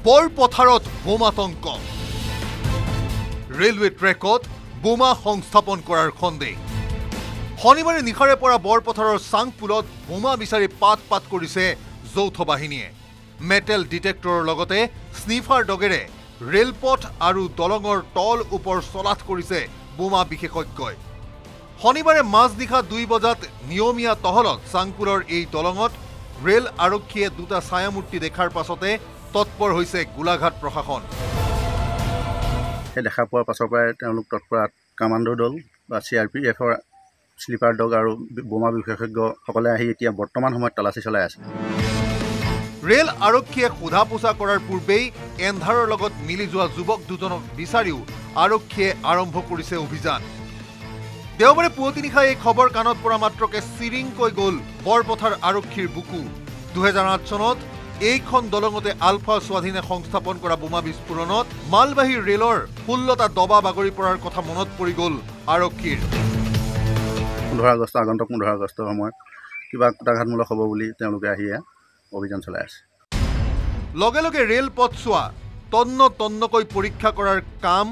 বৰপথাৰত বোমাতংক ৰেলৱে ট্ৰেকত বোমা সংস্থাপন কৰাৰ সন্দেহ শনিবাৰে নিশাৰে পৰা বৰপথাৰৰ চাংপুলত বোমা বিচাৰি পাত কৰিছে যৌথ বাহিনীয়ে মেটেল ডিটেক্টৰৰ লগতে স্নিফাৰ ডগেৰে ৰেলপথ আৰু দলঙৰ তল ওপৰ চলাথ কৰিছে বোমা বিশেষজ্ঞই শনিবাৰে মাজনিশা 2 বজাত নিয়মীয়া তহলত চাংপুলৰ এই দলঙত ৰেল আৰক্ষীয়ে দুটা ছায়ামূৰ্তি দেখাৰ পাছতে তৎপৰ হৈছে গোলাঘাট প্ৰশাসন দেখা পোৱাৰ পাছৰ পৰাই তেওঁলোক তৎপৰ কামাণ্ডো দল বা CRPFৰ স্লিপাৰ ডগ আৰু বোমা বিশেষজ্ঞসকলে আহি এতিয়া বৰ্তমান সময়ত তালাচী চলাই আছে ৰেল আৰক্ষীয়ে সোধা পোছা কৰাৰ পূৰ্বেই এন্ধাৰৰ লগত মিলি যোৱা যুৱক দুজনক বিচাৰিও আৰক্ষীয়ে আৰম্ভ কৰিছে অভিযান দেওবাৰে পুৱতি নিশা এই খবৰ কাণত পৰা মাত্ৰকে চিৰিংকৈ গ'ল বৰপথাৰ আৰক্ষীৰ বুকু 2008 চনত এইখন দলঙতে আলফা স্বাধীনে সংস্থাপন কৰা বোমা বিস্ফোৰণত মালবাহী ৰেলৰ 16টা দবা বাগৰি পৰাৰ কথা মনত পৰি গ'ল আৰক্ষীৰ 15 আগষ্ট আগন্তুক 15 আগষ্টৰ সময়ত কিবা কুটাঘাতমূলক হ'ব বুলি তেওঁলোকে আহি অভিযান চলাই আছে লগে লগে ৰেল পথছোৱা তন্নকৈ পৰীক্ষা কৰাৰ কাম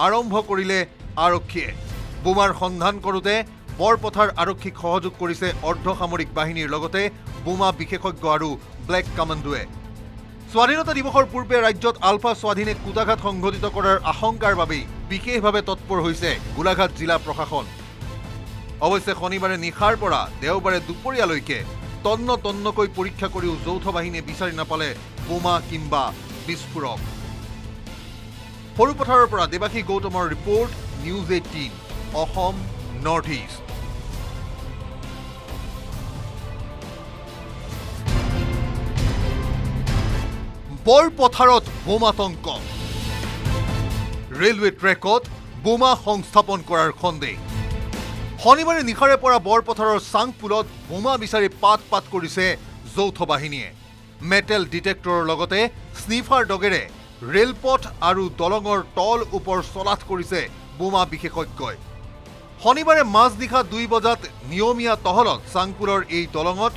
আৰম্ভ কৰিলে আৰক্ষীয়ে বোমাৰ সন্ধান কৰোঁতে বৰপথাৰ আৰক্ষীক সহযোগ কৰিছে অৰ্ধসামৰিক বাহিনীৰ লগতে বোমা বিশেষজ্ঞ আৰু ব্লেক কামাণ্ডোৱে স্বাধীনতা দিৱসৰ পূৰ্বে ৰাজ্যত আলফা স্বাধীনে কুটাঘাত সংঘটিত কৰাৰ আশংকাৰ বাবেই বিশেষভাৱে তৎপৰ হৈছে গোলাঘাট জিলা প্ৰশাসন অৱশ্যে শনিবাৰে নিশাৰ পৰা দেওবাৰে দুপৰীয়ালৈকে তন্নকৈ পৰীক্ষা কৰিও যৌথ বাহিনীয়ে বিচাৰি নাপালে বোমা কিংবা বিস্ফোৰক সৰুপথাৰৰ পৰা দেৱাশী গৌতমৰ report news 18 Assam north east বৰপথাৰত বোমাতংক ৰেলৱে ট্ৰেকত বোমা সংস্থাপন কৰাৰ সন্দেহ শনিবাৰে নিশাৰে পৰা বৰপথাৰৰ চাংপুলত বোমা বিচাৰি পাত কৰিছে যৌথ বাহিনীয়ে মেটেল ডিটেক্টৰৰ লগতে স্নিফাৰ ডগেৰে ৰেলপথ আৰু দলঙৰ তল ওপৰ চলাথ কৰিছে বোমা বিশেষজ্ঞই শনিবাৰে মাজনিশা 2 বজাত নিয়মীয়া তহলত চাংপুলৰ এই দলঙত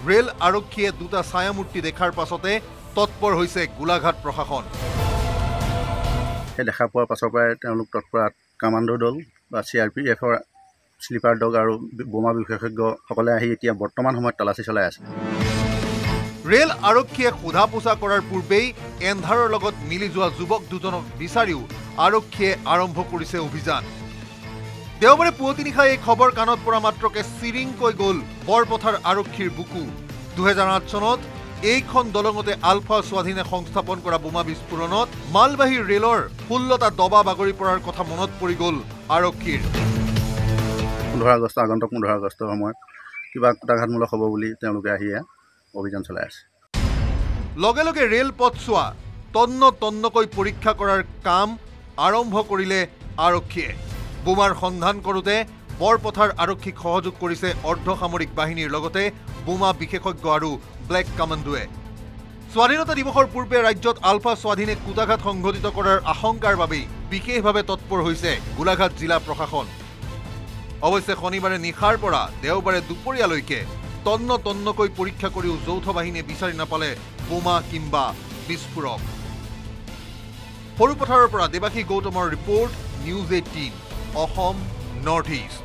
ৰেল আৰক্ষীয়ে দুটা ছায়ামূৰ্তি দেখাৰ পাছতে তৎপৰ হৈছে গোলাঘাট প্ৰশাসন দেখা পোৱাৰ পাছৰ পৰাই তেওঁলোক তৎপৰ কামাণ্ডো দল বা CRPFৰ স্লিপাৰ ডগ আৰু বোমা বিশেষজ্ঞসকলে আহি এতিয়া বৰ্তমান সময়ত তালাচী চলাই আছে ৰেল আৰক্ষীয়ে সোধা পোছা কৰাৰ পূৰ্বেই এন্ধাৰৰ লগত মিলি যোৱা যুৱক দুজনক বিচাৰিও আৰক্ষীয়ে আৰম্ভ কৰিছে অভিযান দেওবাৰে পুৱতি নিশা এই খবৰ কাণত পৰা মাত্ৰকে চিৰিংকৈ গ'ল বৰপথাৰ আৰক্ষীৰ বুকু 2008 চনত এইখন দলঙতে আলফা স্বাধীনে সংস্থাপন কৰা বোমা বিস্ফোৰণত মালবাহী ৰেলৰ 16টা দবা বাগৰি পৰাৰ কথা মনত পৰি গ'ল আৰক্ষীৰ 15 আগষ্ট আগন্তুক 15 আগষ্টৰ সময়ত কিবা কুটাঘাতমূলক হ'ব বুলি তেওঁলোকে আহি অভিযান চলাই আছে লগে লগে ৰেল পথছোৱা তন্নকৈ পৰীক্ষা কৰাৰ কাম আৰম্ভ কৰিলে আৰক্ষীয়ে বোমাৰ সন্ধান কৰোঁতে বৰপথাৰ আৰক্ষীক সহযোগ কৰিছে অৰ্ধসামৰিক বাহিনীৰ লগতে বোমা বিশেষজ্ঞ আৰু ব্লেক কামাণ্ডোৱে স্বাধীনতা দিৱসৰ পূৰ্বে ৰাজ্যত আলফা স্বাধীনে কুটাঘাত সংঘটিত কৰাৰ আশংকাৰ বাবেই বিশেষভাৱে তৎপৰ হৈছে গোলাঘাট জিলা প্ৰশাসন অৱশ্যে শনিবাৰে নিশাৰ পৰা দেওবাৰে দুপৰীয়ালৈকে তন্নকৈ পৰীক্ষা কৰিও যৌথ বাহিনীয়ে বিচাৰি নাপালে বোমা কিংবা বিস্ফোৰক সৰুপথাৰৰ পৰা দেৱাশী গৌতমৰ report news 18 Assam north east